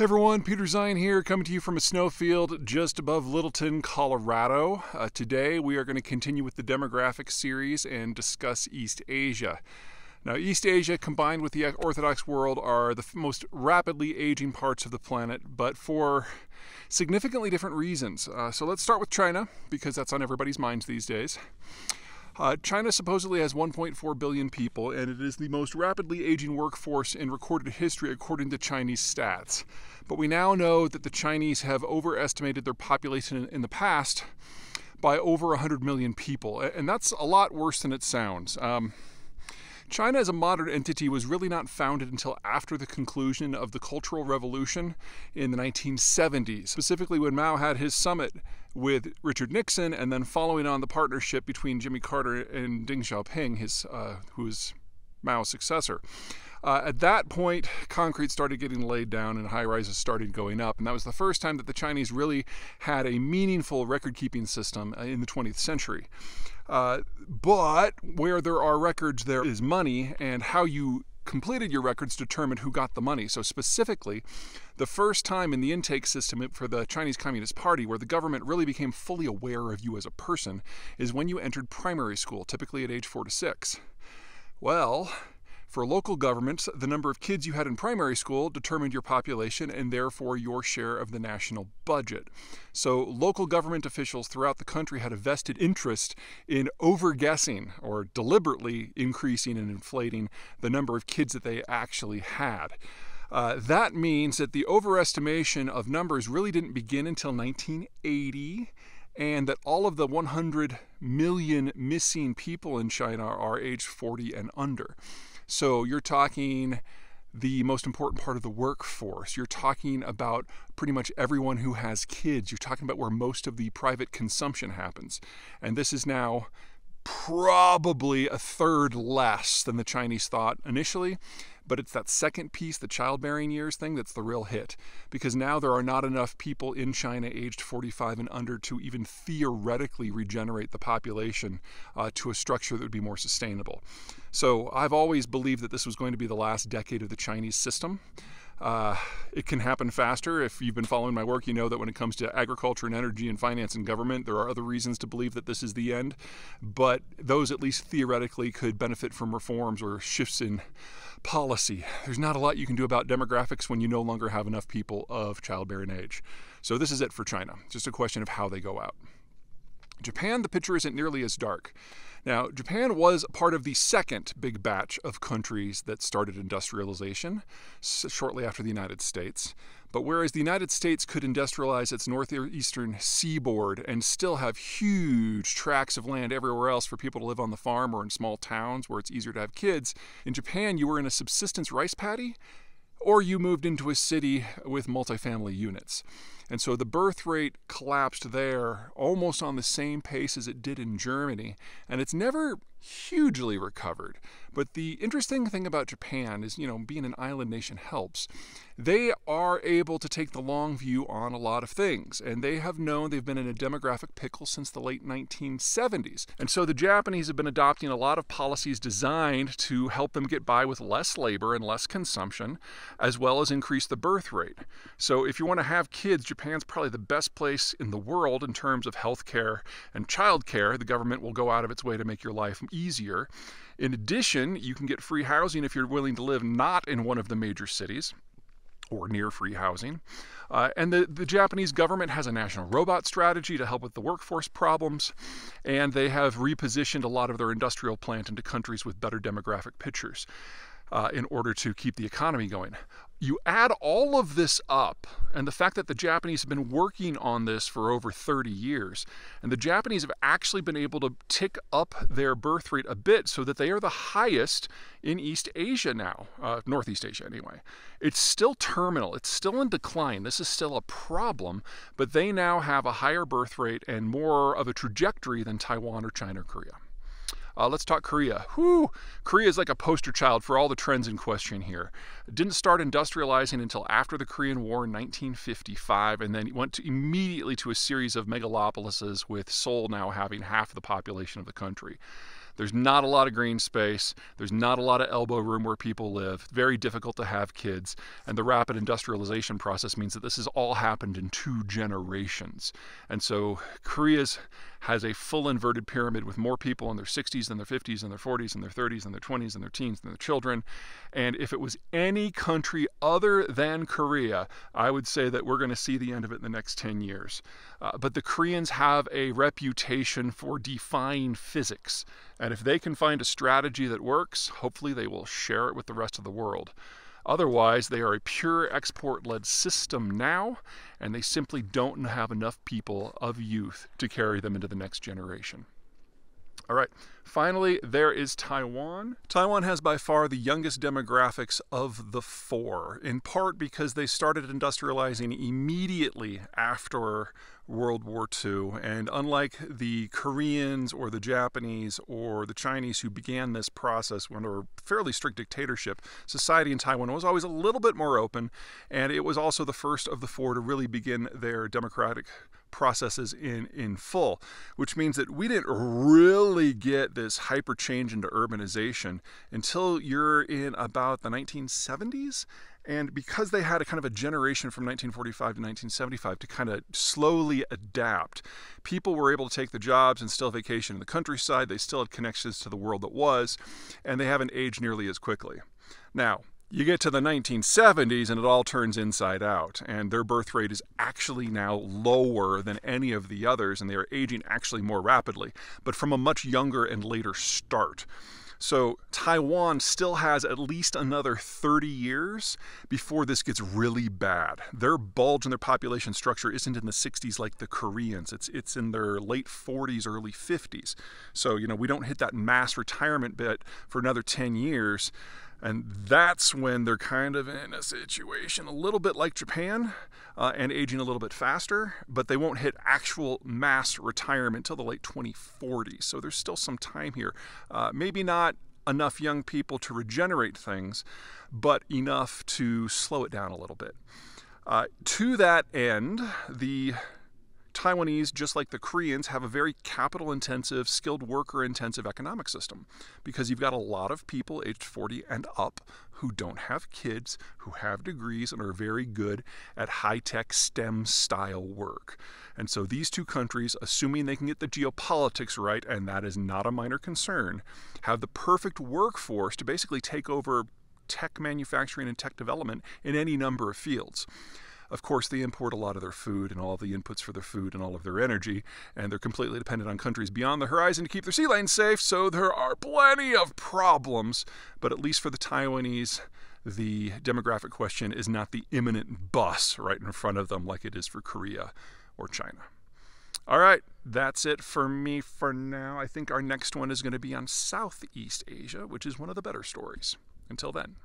Hey everyone, Peter Zeihan here, coming to you from a snowfield just above Littleton, Colorado. Today we are going to continue with the demographic series and discuss East Asia. Now, East Asia combined with the Orthodox world are the most rapidly aging parts of the planet, but for significantly different reasons. So let's start with China, because that's on everybody's minds these days. China supposedly has 1.4 billion people, and it is the most rapidly aging workforce in recorded history according to Chinese stats. But we now know that the Chinese have overestimated their population in the past by over 100 million people, and that's a lot worse than it sounds. China as a modern entity was really not founded until after the conclusion of the Cultural Revolution in the 1970s, specifically when Mao had his summit with Richard Nixon, and then following on the partnership between Jimmy Carter and Deng Xiaoping, who was Mao's successor. At that point, concrete started getting laid down and high-rises started going up, and that was the first time that the Chinese really had a meaningful record-keeping system in the 20th century. But where there are records, there is money, and how you completed your records determined who got the money. So specifically, the first time in the intake system for the Chinese Communist Party where the government really became fully aware of you as a person is when you entered primary school, typically at age 4 to 6. Well, for local governments, the number of kids you had in primary school determined your population and therefore your share of the national budget. So local government officials throughout the country had a vested interest in overguessing or deliberately increasing and inflating the number of kids that they actually had. That means that the overestimation of numbers really didn't begin until 1980. And that all of the 100 million missing people in China are age 40 and under. So you're talking the most important part of the workforce. You're talking about pretty much everyone who has kids. You're talking about where most of the private consumption happens. And this is now probably a third less than the Chinese thought initially. But it's that second piece, the childbearing years thing, that's the real hit. Because now there are not enough people in China aged 45 and under to even theoretically regenerate the population to a structure that would be more sustainable. So I've always believed that this was going to be the last decade of the Chinese system. It can happen faster. If you've been following my work, you know that when it comes to agriculture and energy and finance and government, there are other reasons to believe that this is the end. But those at least theoretically could benefit from reforms or shifts in policy. There's not a lot you can do about demographics when you no longer have enough people of childbearing age. So this is it for China. Just a question of how they go out. Japan, the picture isn't nearly as dark. Now, Japan was part of the second big batch of countries that started industrialization shortly after the United States. But whereas the United States could industrialize its northeastern seaboard and still have huge tracts of land everywhere else for people to live on the farm or in small towns where it's easier to have kids, in Japan you were in a subsistence rice paddy or you moved into a city with multifamily units. And so the birth rate collapsed there almost on the same pace as it did in Germany, and it's never hugely recovered. But the interesting thing about Japan is, being an island nation helps. They are able to take the long view on a lot of things, and they have known they've been in a demographic pickle since the late 1970s. And so the Japanese have been adopting a lot of policies designed to help them get by with less labor and less consumption, as well as increase the birth rate. So if you want to have kids, Japan's probably the best place in the world in terms of healthcare and childcare. The government will go out of its way to make your life easier. In addition, you can get free housing if you're willing to live not in one of the major cities or near free housing. And the Japanese government has a national robot strategy to help with the workforce problems, and they have repositioned a lot of their industrial plant into countries with better demographic pictures in order to keep the economy going. You add all of this up, and the fact that the Japanese have been working on this for over 30 years, and the Japanese have actually been able to tick up their birth rate a bit so that they are the highest in East Asia now, Northeast Asia anyway. It's still terminal, it's still in decline, this is still a problem, but they now have a higher birth rate and more of a trajectory than Taiwan or China or Korea. Let's talk Korea. Korea is like a poster child for all the trends in question here. It didn't start industrializing until after the Korean War in 1955, and then went immediately to a series of megalopolises, with Seoul now having half the population of the country. There's not a lot of green space. There's not a lot of elbow room where people live. Very difficult to have kids. And the rapid industrialization process means that this has all happened in 2 generations. And so Korea's has a full inverted pyramid with more people in their 60s than their 50s and their 40s and their 30s and their 20s and their teens and their children. And if it was any country other than Korea, I would say that we're going to see the end of it in the next 10 years. But the Koreans have a reputation for defying physics. And if they can find a strategy that works, hopefully they will share it with the rest of the world. Otherwise, they are a pure export-led system now, and they simply don't have enough people of youth to carry them into the next generation. All right, finally, there is Taiwan. Taiwan has by far the youngest demographics of the 4, in part because they started industrializing immediately after World War II, and unlike the Koreans or the Japanese or the Chinese who began this process under a fairly strict dictatorship, society in Taiwan was always a little bit more open, and it was also the first of the 4 to really begin their democratic processes in full, which means that we didn't really get this hyper change into urbanization until you're in about the 1970s. And because they had a kind of a generation from 1945 to 1975 to kind of slowly adapt, people were able to take the jobs and still vacation in the countryside. They still had connections to the world that was, and they haven't aged nearly as quickly. Now, you get to the 1970s and it all turns inside out, and their birth rate is actually now lower than any of the others, and they are aging actually more rapidly, but from a much younger and later start. So Taiwan still has at least another 30 years before this gets really bad. Their bulge in their population structure isn't in the 60s like the Koreans. It's in their late 40s, early 50s. So, we don't hit that mass retirement bit for another 10 years. And that's when they're kind of in a situation a little bit like Japan and aging a little bit faster, but they won't hit actual mass retirement until the late 2040s. So there's still some time here. Maybe not enough young people to regenerate things, but enough to slow it down a little bit. To that end, the Taiwanese, just like the Koreans, have a very capital-intensive, skilled worker-intensive economic system because you've got a lot of people aged 40 and up who don't have kids, who have degrees, and are very good at high-tech STEM-style work. And so these 2 countries, assuming they can get the geopolitics right, and that is not a minor concern, have the perfect workforce to basically take over tech manufacturing and tech development in any number of fields. Of course, they import a lot of their food and all of the inputs for their food and all of their energy, and they're completely dependent on countries beyond the horizon to keep their sea lanes safe, so there are plenty of problems. But at least for the Taiwanese, the demographic question is not the imminent bus right in front of them like it is for Korea or China. All right, that's it for me for now. I think our next one is going to be on Southeast Asia, which is one of the better stories. Until then.